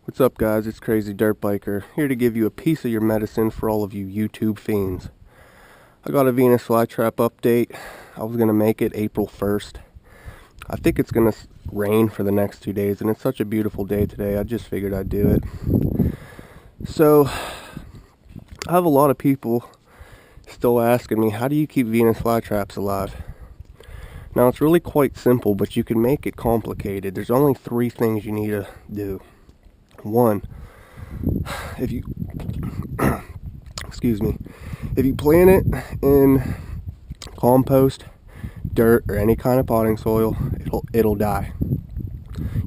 What's up, guys? It's Crazy Dirt Biker, here to give you a piece of your medicine for all of you YouTube fiends. I got a Venus Flytrap update. I was going to make it April 1st. I think it's going to rain for the next 2 days, and it's such a beautiful day today, I just figured I'd do it. So, I have a lot of people still asking me, how do you keep Venus Flytraps alive? Now, it's really quite simple, but you can make it complicated. There's only 3 things you need to do. 1, if you if you plant it in compost, dirt, or any kind of potting soil, it'll die.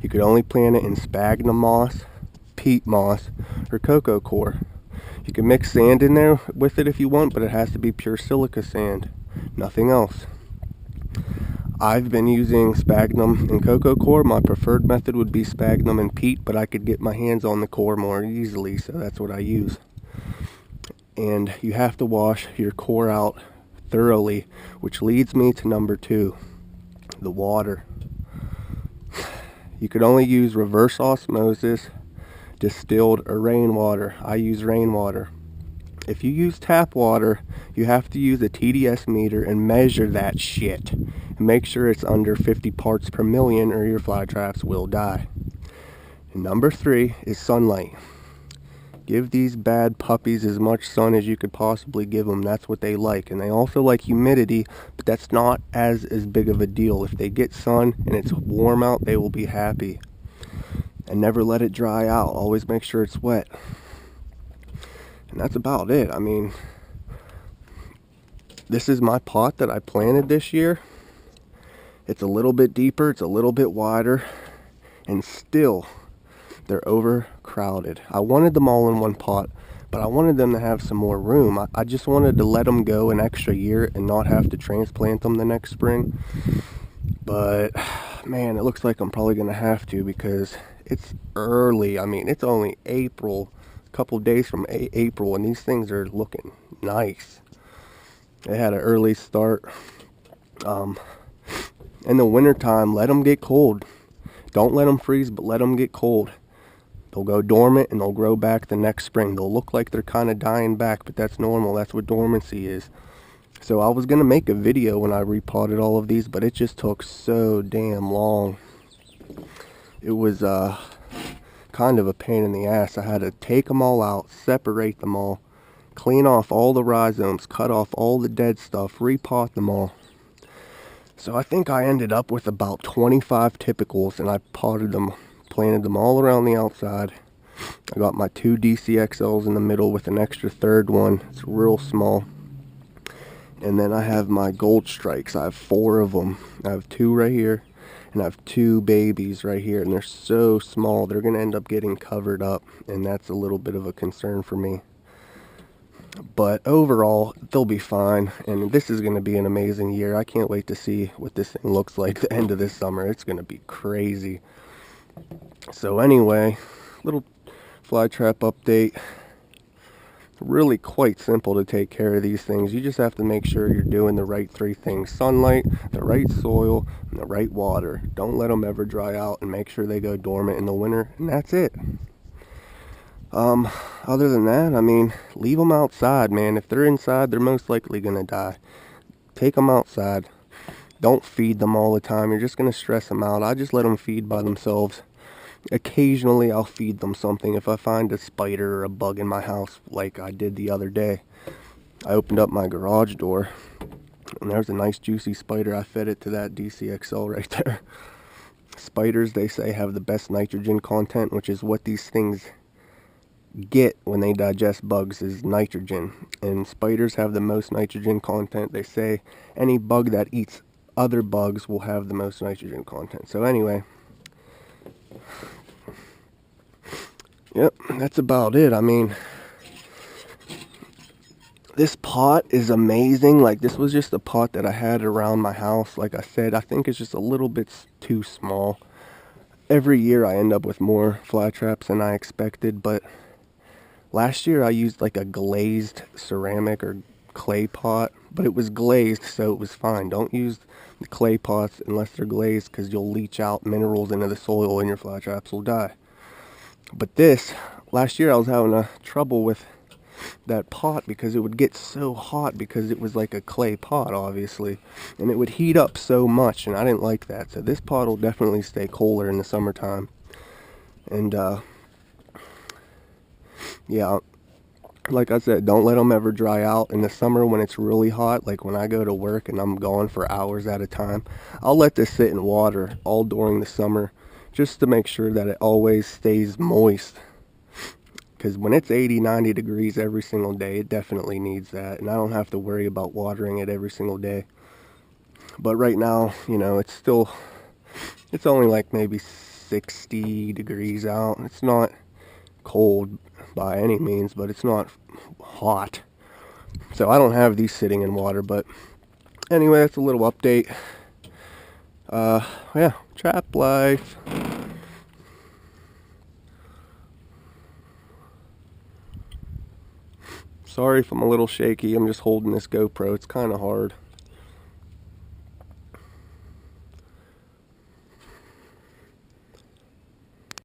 You could only plant it in sphagnum moss, peat moss, or cocoa coir. You can mix sand in there with it if you want, but it has to be pure silica sand, nothing else. I've been using sphagnum and cocoa coir. My preferred method would be sphagnum and peat, but I could get my hands on the coir more easily, so that's what I use. And you have to wash your coir out thoroughly, which leads me to number 2, the water. You could only use reverse osmosis, distilled, or rainwater. I use rainwater. If you use tap water, you have to use a TDS meter and measure that shit. And make sure it's under 50 parts per million or your fly traps will die. And number 3 is sunlight. Give these bad puppies as much sun as you could possibly give them. That's what they like. And they also like humidity, but that's not as big of a deal. If they get sun and it's warm out, they will be happy. And never let it dry out. Always make sure it's wet. And that's about it. I mean, this is my pot that I planted this year. It's a little bit deeper, it's a little bit wider, and still, they're overcrowded. I wanted them all in one pot, but I wanted them to have some more room. I just wanted to let them go an extra year and not have to transplant them the next spring. But, man, it looks like I'm probably going to have to because it's early. I mean, it's only April. Couple days from April, and these things are looking nice. They had an early start. In the wintertime, let them get cold. Don't let them freeze, but let them get cold. They'll go dormant and they'll grow back the next spring. They'll look like they're kind of dying back, but that's normal. That's what dormancy is. So I was going to make a video when I repotted all of these, but it just took so damn long. It was kind of a pain in the ass. I had to take them all out, separate them all, clean off all the rhizomes, cut off all the dead stuff, repot them all. So I think I ended up with about 25 typicals, and I potted them, planted them all around the outside. I got my 2 DCXLs in the middle with an extra third one. It's real small. And then I have my gold strikes. I have 4 of them. I have 2 right here. And I have 2 babies right here, and they're so small, they're going to end up getting covered up, and that's a little bit of a concern for me. But overall, they'll be fine, and this is going to be an amazing year. I can't wait to see what this thing looks like the end of this summer. It's going to be crazy. So anyway, little fly trap update. Really quite simple to take care of these things. You just have to make sure you're doing the right 3 things: sunlight, the right soil, and the right water. Don't let them ever dry out, and make sure they go dormant in the winter, and that's it. Other than that, I mean, leave them outside, man. If they're inside, they're most likely gonna die. Take them outside. Don't feed them all the time. You're just gonna stress them out. I just let them feed by themselves. Occasionally I'll feed them something if I find a spider or a bug in my house, like I did the other day. I opened up my garage door and there's a nice juicy spider. I fed it to that DCXL right there. Spiders, they say, have the best nitrogen content, which is what these things get when they digest bugs, is nitrogen. And spiders have the most nitrogen content. They say any bug that eats other bugs will have the most nitrogen content. So anyway, yep, that's about it. I mean, this pot is amazing. Like, this was just a pot that I had around my house. Like I said, I think it's just a little bit too small. Every year I end up with more fly traps than I expected, but last year I used like a glazed ceramic or clay pot, but it was glazed, so it was fine. Don't use the clay pots unless they're glazed, because you'll leach out minerals into the soil and your fly traps will die. But this, last year I was having a trouble with that pot because it would get so hot because it was like a clay pot, obviously, and it would heat up so much, and I didn't like that. So this pot will definitely stay colder in the summertime. And yeah, like I said, don't let them ever dry out. In the summer when it's really hot, like when I go to work and I'm gone for hours at a time, I'll let this sit in water all during the summer just to make sure that it always stays moist. Because when it's 80, 90 degrees every single day, it definitely needs that. And I don't have to worry about watering it every single day. But right now, you know, it's only like maybe 60 degrees out. It's not cold by any means, but it's not hot. So I don't have these sitting in water. But anyway, that's a little update. Yeah, trap life. Sorry if I'm a little shaky. I'm just holding this GoPro. It's kind of hard.